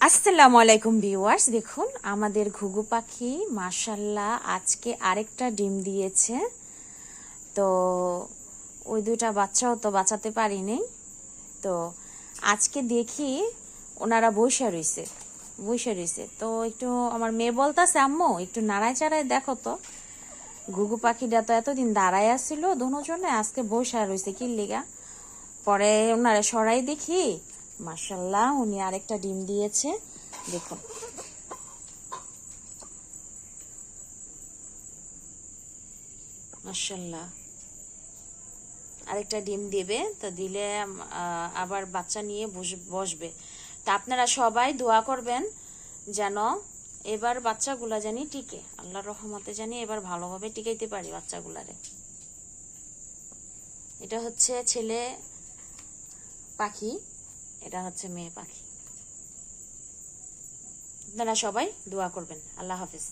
আসসালামু আলাইকুম ভিউয়ার্স, দেখুন আমাদের ঘুঘু পাখি মাশাল্লাহ আজকে আরেকটা ডিম দিয়েছে। তো ওই দুইটা বাচ্চাও তো বাঁচাতে পারিনি। তো আজকে দেখি ওনারা বসে রইছে। তো একটু আমার মেয়ে বলতেছে, আম্মু একটু নাড়ায় চাড়ায় দেখো তো, ঘুঘু পাখিটা তো এতদিন দাঁড়ায় আসছিল দুজনে, আজকে বসে রইছে কি লিগা। পরে ওনারা সরাই দেখি মাশাল্লাহ উনি আরেকটা ডিম দিয়েছে। দেখুন মাশাল্লাহ আরেকটা ডিম দেবে, তো দিলে আবার বাচ্চা নিয়ে বসবে। তা আপনারা সবাই দোয়া করবেন যেন এবার বাচ্চাগুলা জানি টিকে, আল্লাহর রহমতে জানি এবার ভালোভাবে টিকাইতে পারি বাচ্চাগুলারে। এটা হচ্ছে ছেলে পাখি, এটা হচ্ছে মেয়ে পাখি। আপনারা সবাই দোয়া করবেন। আল্লাহ হাফিজ।